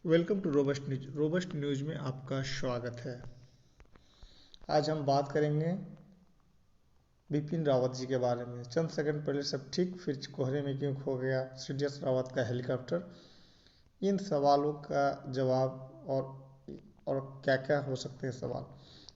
Welcome to Robust News. Robust News में आपका स्वागत है। आज हम बात करेंगे बिपिन रावत जी के बारे में। चंद सेकंड पहले सब ठीक, फिर कोहरे में क्यों खो गया सीडीएस रावत का हेलीकॉप्टर। इन सवालों का जवाब और क्या क्या हो सकते हैं सवाल।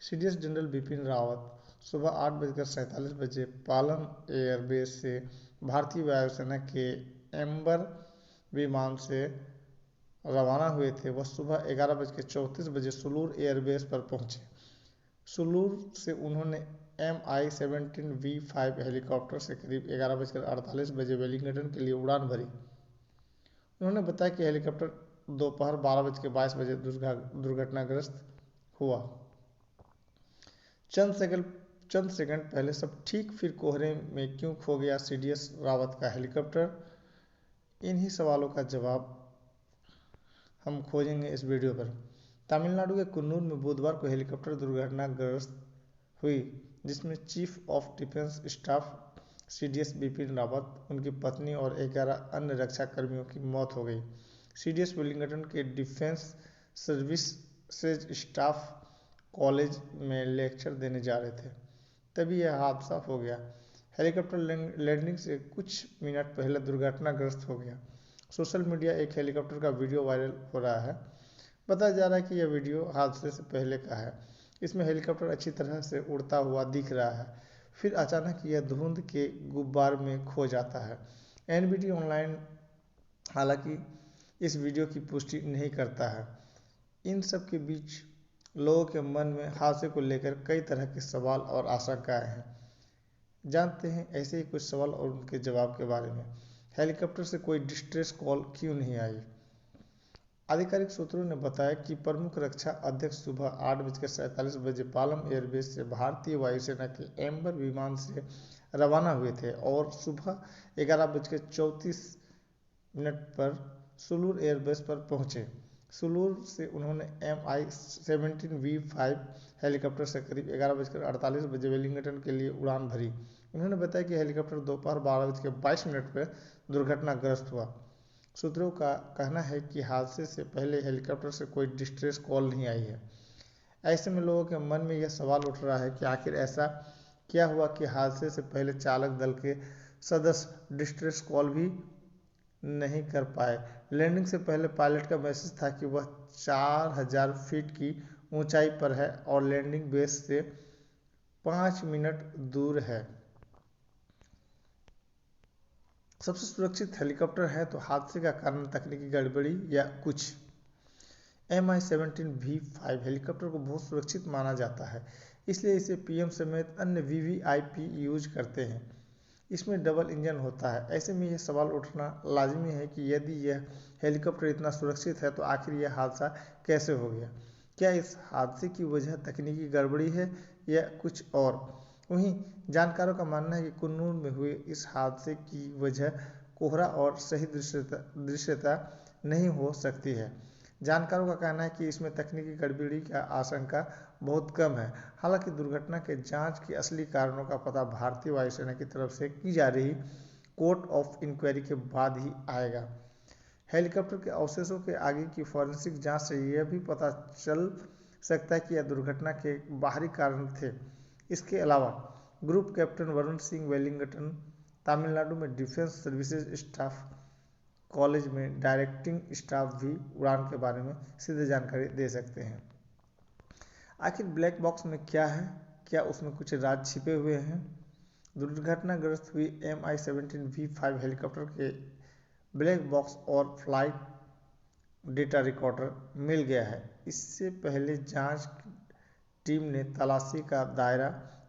सीडीएस जनरल बिपिन रावत सुबह 8:47 पालम एयरबेस से भारतीय वायुसेना के एम्बर विमान से रवाना हुए थे। वह सुबह 11:34 सुलूर एयरबेस पर पहुंचे। सुलूर से उन्होंने MI-17V5 हेलीकॉप्टर से करीब 11:48 वेलिंगटन के लिए उड़ान भरी। उन्होंने बताया कि हेलीकॉप्टर दोपहर 12:22 दुर्घटनाग्रस्त हुआ। चंद सेकंड पहले सब ठीक, फिर कोहरे में क्यों खो गया सीडीएस रावत का हेलीकॉप्टर। इन्हीं सवालों का जवाब हम खोजेंगे इस वीडियो पर। तमिलनाडु के कुन्नूर में बुधवार को हेलीकॉप्टर दुर्घटनाग्रस्त हुई, जिसमें chief of defence staff CDS Bipin Rawat, उनकी पत्नी और 11 अन्य रक्षा कर्मियों की मौत हो गई। सीडीएस वेलिंगटन के डिफेंस सर्विसेज स्टाफ कॉलेज में लेक्चर देने जा रहे थे, तभी यह हादसा हो गया। हेलीकॉप्टर लैंडिंग से कुछ मिनट पहले दुर्घटनाग्रस्त हो गया। सोशल मीडिया एक हेलीकॉप्टर का वीडियो वायरल हो रहा है। बताया जा रहा है कि यह वीडियो हादसे से पहले का है। इसमें हेलीकॉप्टर अच्छी तरह से उड़ता हुआ दिख रहा है, फिर अचानक यह धुंध के गुब्बार में खो जाता है। एनबीटी ऑनलाइन हालांकि इस वीडियो की पुष्टि नहीं करता है। इन सब के बीच लोगों के मन में हादसे को लेकर कई तरह के सवाल और आशंकाएं हैं। जानते हैं ऐसे ही कुछ सवाल और उनके जवाब के बारे में। हेलीकॉप्टर से कोई डिस्ट्रेस कॉल क्यों नहीं आई। आधिकारिक सूत्रों ने बताया कि प्रमुख रक्षा अध्यक्ष सुबह 8:47 पालम एयरबेस से भारतीय वायुसेना के एम्बर विमान से रवाना हुए थे और सुबह 11:34 पर सुलूर एयरबेस पर पहुंचे। सुलूर से उन्होंने MI-17V5 हेलीकॉप्टर से करीब 11:48 वेलिंगटन के लिए उड़ान भरी। उन्होंने बताया कि हेलीकॉप्टर दोपहर 12:22 पर दुर्घटनाग्रस्त हुआ। सूत्रों का कहना है कि हादसे से पहले हेलीकॉप्टर से कोई डिस्ट्रेस कॉल नहीं आई है। ऐसे में लोगों के मन में यह सवाल उठ रहा है कि आखिर ऐसा क्या हुआ कि हादसे से पहले चालक दल के सदस्य डिस्ट्रेस कॉल भी नहीं कर पाए। लैंडिंग से पहले पायलट का मैसेज था कि वह 4000 फीट की ऊंचाई पर है और लैंडिंग बेस से 5 मिनट दूर है। सबसे सुरक्षित हेलीकॉप्टर है तो हादसे का कारण तकनीकी गड़बड़ी या कुछ। MI-17V5 हेलीकॉप्टर को बहुत सुरक्षित माना जाता है, इसलिए इसे पीएम समेत अन्य वीवीआईपी यूज करते हैं। इसमें डबल इंजन होता है। ऐसे में यह सवाल उठना लाजिमी है कि यदि यह हेलीकॉप्टर इतना सुरक्षित है तो आखिर यह हादसा कैसे हो गया। क्या इस हादसे की वजह तकनीकी गड़बड़ी है या कुछ और। वहीं जानकारों का मानना है कि कुन्नूर में हुए इस हादसे की वजह कोहरा और सही दृश्यता नहीं हो सकती है। जानकारों का कहना है कि इसमें तकनीकी गड़बड़ी का आशंका बहुत कम है। हालांकि दुर्घटना के जांच के असली कारणों का पता भारतीय वायुसेना की तरफ से की जा रही कोर्ट ऑफ इंक्वायरी के बाद ही आएगा। हेलीकॉप्टर के अवशेषों के आगे की फॉरेंसिक जांच से यह भी पता चल सकता है कि यह दुर्घटना के बाहरी कारण थे। इसके अलावा group captain Varun Singh Wellington Tamil Nadu में डिफेंस सर्विसेज स्टाफ कॉलेज में डायरेक्टिंग स्टाफ भी उड़ान के बारे में सीधे जानकारी दे सकते हैं। आखिर ब्लैक बॉक्स में क्या है, क्या उसमें कुछ राज छिपे हुए हैं। दुर्घटनाग्रस्त हुई MI-17V5 हेलीकॉप्टर के ब्लैक बॉक्स और फ्लाइट डेटा रिकॉर्डर मिल गया है। इससे पहले जांच टीम ने तलाशी का दायरा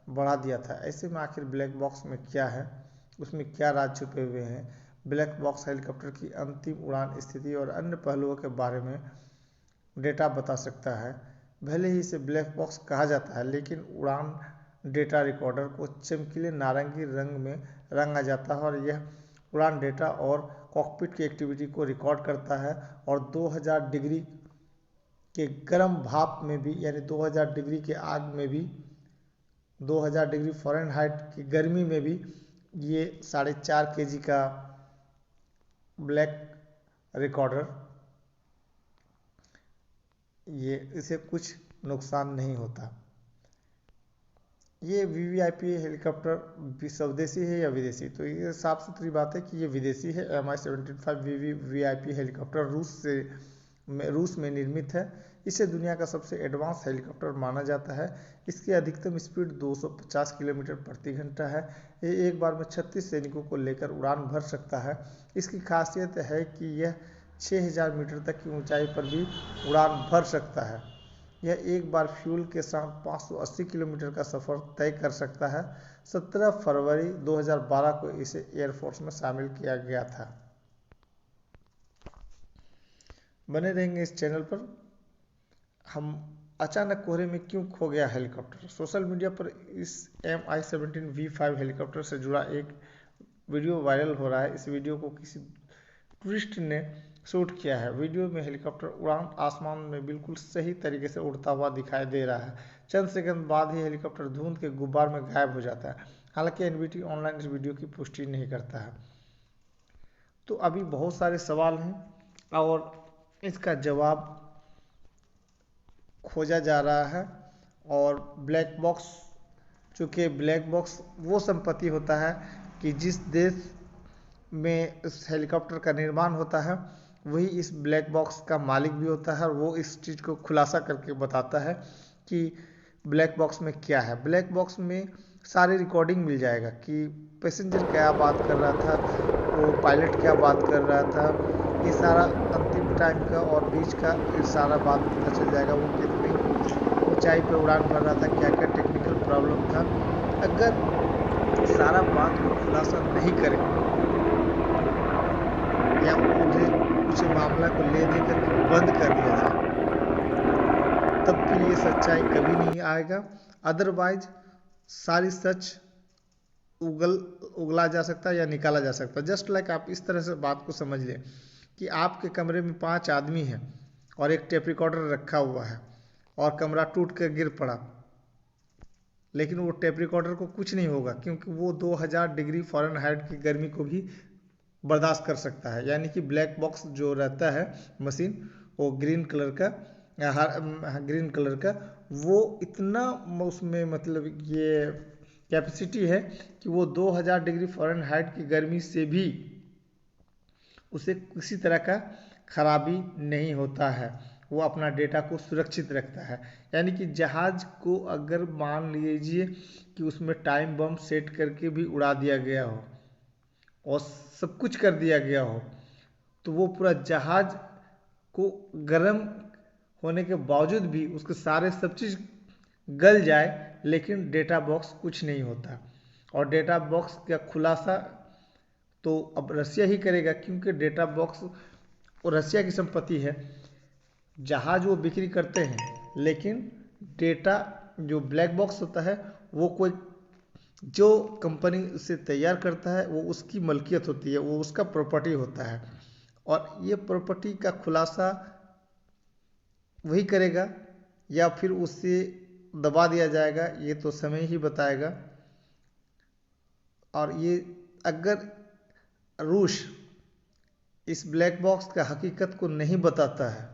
बढ़ा दिया था। ऐसे में आखिर ब्लैक बॉक्स में क्या है, उसमें क्या राज छुपे हुए हैं। ब्लैक बॉक्स हेलीकॉप्टर की अंतिम उड़ान स्थिति और अन्य पहलुओं के बारे में डेटा बता सकता है। भले ही इसे ब्लैक बॉक्स कहा जाता है, लेकिन उड़ान डेटा रिकॉर्डर को चमकीले नारंगी रंग में रंगा जाता है और यह उड़ान डेटा और कॉकपिट की एक्टिविटी को रिकॉर्ड करता है और 2000 डिग्री के गर्म भाप में भी, यानी 2000 डिग्री के आग में भी, 2000 डिग्री फ़ारेनहाइट की गर्मी में भी ये 4.5 kg का ब्लैक रिकॉर्डर ये इसे कुछ नुकसान नहीं होता। ये वीवीआईपी हेलीकॉप्टर स्वदेशी है या विदेशी? तो ये साफ सुथरी बात है कि ये विदेशी है। Mi-17 वीवीआईपी हेलीकॉप्टर रूस में निर्मित है। इसे दुनिया का सबसे एडवांस हेलीकॉप्टर माना जाता है। इसकी अधिकतम स्पीड 250 किलोमीटर प्रति घंटा है। ये एक बार में 36 सैनिकों को लेकर उड़ान भर सकता है। इसकी खासियत है कि यह 6000 मीटर तक की ऊंचाई पर भी उड़ान भर सकता है। यह एक बार फ्यूल के साथ 580 किलोमीटर का सफर तय कर सकता है। 17 फरवरी 2012 को इसे एयरफोर्स में शामिल किया गया था। बने रहेंगे इस चैनल पर। हम अचानक कोहरे में क्यों खो गया हेलीकॉप्टर? सोशल मीडिया पर इस Mi-17V5 हेलीकॉप्टर से जुड़ा एक वीडियो वायरल हो रहा है। इस वीडियो को किसी टूरिस्ट ने शूट किया है। वीडियो में हेलीकॉप्टर उड़ान आसमान में बिल्कुल सही तरीके से उड़ता हुआ दिखाई दे रहा है। चंद सेकंड बाद ही हेलीकॉप्टर धुंध के गुब्बार में गायब हो जाता है। हालांकि एनबीटी ऑनलाइन इस वीडियो की पुष्टि नहीं करता है। तो अभी बहुत सारे सवाल हैं और इसका जवाब खोजा जा रहा है। और ब्लैक बॉक्स, चूँकि ब्लैक बॉक्स वो संपत्ति होता है कि जिस देश में इस हेलीकॉप्टर का निर्माण होता है वही इस ब्लैक बॉक्स का मालिक भी होता है, और वो इस चीज़ को खुलासा करके बताता है कि ब्लैक बॉक्स में क्या है। ब्लैक बॉक्स में सारी रिकॉर्डिंग मिल जाएगा कि पैसेंजर क्या बात कर रहा था, वो पायलट क्या बात कर रहा था, ये सारा अंतिम टाइम का और बीच का ये सारा बात पता चल जाएगा। वो कितनी ऊंचाई पे उड़ान भर रहा था, क्या क्या टेक्निकल प्रॉब्लम था। अगर सारा बात को खुलासा नहीं करें या उस मामला को ले देकर बंद कर दिया जाए, तब फिर ये सच्चाई कभी नहीं आएगा। अदरवाइज सारी सच उगला जा सकता है या निकाला जा सकता है। जस्ट लाइक आप इस तरह से बात को समझ लें कि आपके कमरे में 5 आदमी हैं और एक टेप रिकॉर्डर रखा हुआ है और कमरा टूट कर गिर पड़ा, लेकिन वो टेप रिकॉर्डर को कुछ नहीं होगा क्योंकि वो 2000 डिग्री फ़ारेनहाइट की गर्मी को भी बर्दाश्त कर सकता है। यानी कि ब्लैक बॉक्स जो रहता है मशीन, वो ग्रीन कलर का वो इतना उसमें मतलब ये कैपेसिटी है कि वो 2000 डिग्री फ़ारेनहाइट की गर्मी से भी उसे किसी तरह का खराबी नहीं होता है। वो अपना डेटा को सुरक्षित रखता है। यानी कि जहाज को अगर मान लीजिए कि उसमें टाइम बम सेट करके भी उड़ा दिया गया हो और सब कुछ कर दिया गया हो, तो वो पूरा जहाज को गर्म होने के बावजूद भी उसके सारे सब चीज़ गल जाए, लेकिन डेटा बॉक्स कुछ नहीं होता। और डेटा बॉक्स का खुलासा तो अब रसिया ही करेगा क्योंकि डेटा बॉक्स वो रसिया की संपत्ति है। जहाज वो बिक्री करते हैं, लेकिन डेटा जो ब्लैक बॉक्स होता है वो कोई जो कंपनी उसे तैयार करता है वो उसकी मलकियत होती है, वो उसका प्रॉपर्टी होता है। और ये प्रॉपर्टी का खुलासा वही करेगा या फिर उससे दबा दिया जाएगा, ये तो समय ही बताएगा। और ये अगर रूस इस ब्लैक बॉक्स का हकीकत को नहीं बताता है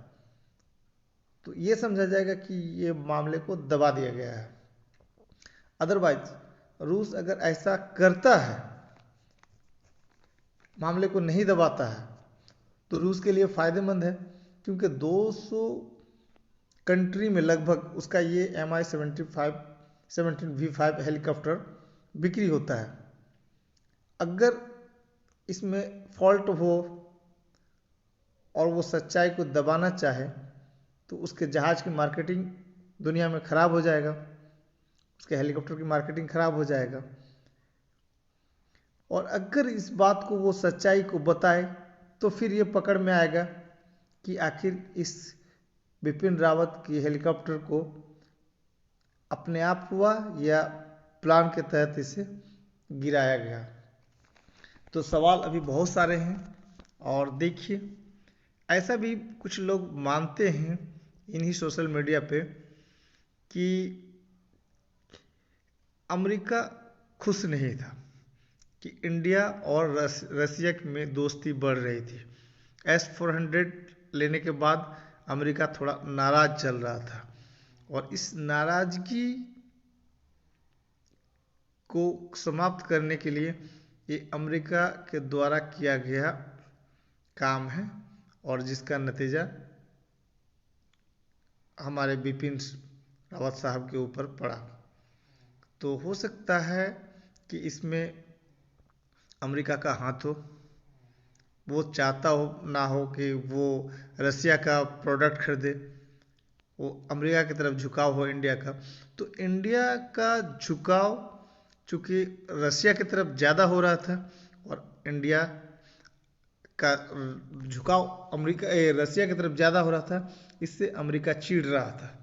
तो ये समझा जाएगा कि ये मामले को दबा दिया गया है। अदरवाइज रूस अगर ऐसा करता है, मामले को नहीं दबाता है, तो रूस के लिए फ़ायदेमंद है क्योंकि 200 कंट्री में लगभग उसका ये Mi-17V5 हेलीकॉप्टर बिक्री होता है। अगर इसमें फॉल्ट हो और वो सच्चाई को दबाना चाहे तो उसके जहाज़ की मार्केटिंग दुनिया में ख़राब हो जाएगा, उसके हेलीकॉप्टर की मार्केटिंग ख़राब हो जाएगा। और अगर इस बात को वो सच्चाई को बताए तो फिर ये पकड़ में आएगा कि आखिर इस बिपिन रावत की हेलीकॉप्टर को अपने आप हुआ या प्लान के तहत इसे गिराया गया। तो सवाल अभी बहुत सारे हैं। और देखिए, ऐसा भी कुछ लोग मानते हैं इन्हीं सोशल मीडिया पे कि अमेरिका खुश नहीं था कि इंडिया और रसिया में दोस्ती बढ़ रही थी। S-400 लेने के बाद अमेरिका थोड़ा नाराज चल रहा था और इस नाराजगी को समाप्त करने के लिए ये अमेरिका के द्वारा किया गया काम है और जिसका नतीजा हमारे बिपिन रावत साहब के ऊपर पड़ा। तो हो सकता है कि इसमें अमेरिका का हाथ हो, वो चाहता हो ना हो कि वो रसिया का प्रोडक्ट खरीदे, वो अमेरिका की तरफ झुकाव हो इंडिया का। तो इंडिया का झुकाव चूँकि रसिया की तरफ ज़्यादा हो रहा था और इंडिया का झुकाव रसिया की तरफ ज़्यादा हो रहा था, इससे अमेरिका चिढ़ रहा था।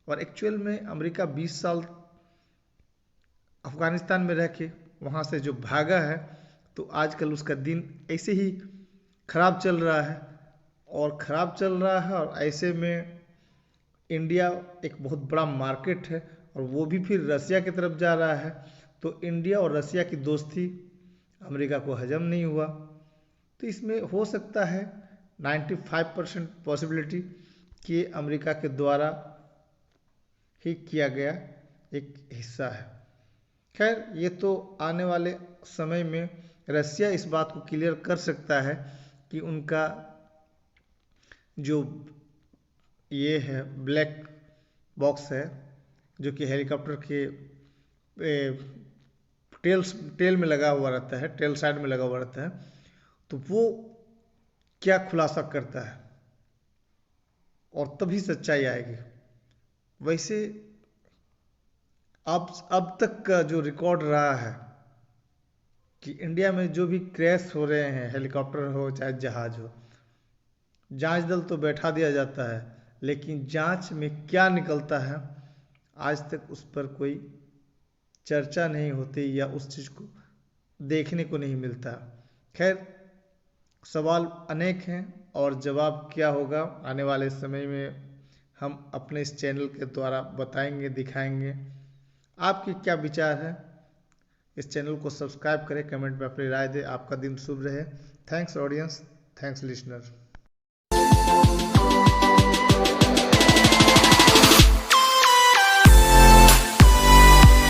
और एक्चुअल में अमेरिका 20 साल अफगानिस्तान में रह के वहाँ से जो भागा है, तो आजकल उसका दिन ऐसे ही खराब चल रहा है और ऐसे में इंडिया एक बहुत बड़ा मार्केट है और वो भी फिर रसिया की तरफ जा रहा है। तो इंडिया और रसिया की दोस्ती अमेरिका को हजम नहीं हुआ। तो इसमें हो सकता है 95% पॉसिबिलिटी कि अमेरिका के द्वारा ही किया गया एक हिस्सा है। खैर, ये तो आने वाले समय में रसिया इस बात को क्लियर कर सकता है कि उनका जो ये है ब्लैक बॉक्स है जो कि हेलीकॉप्टर के टेल में लगा हुआ रहता है, टेल साइड में लगा हुआ रहता है, तो वो क्या खुलासा करता है और तभी सच्चाई आएगी। वैसे अब तक का जो रिकॉर्ड रहा है कि इंडिया में जो भी क्रैश हो रहे हैं, हेलीकॉप्टर हो चाहे जहाज हो, जांच दल तो बैठा दिया जाता है, लेकिन जांच में क्या निकलता है आज तक उस पर कोई चर्चा नहीं होती या उस चीज़ को देखने को नहीं मिलता। खैर, सवाल अनेक हैं और जवाब क्या होगा आने वाले समय में हम अपने इस चैनल के द्वारा बताएंगे, दिखाएंगे। आपकी क्या विचार है? इस चैनल को सब्सक्राइब करें, कमेंट में अपनी राय दें। आपका दिन शुभ रहे। Thanks audience, thanks listener.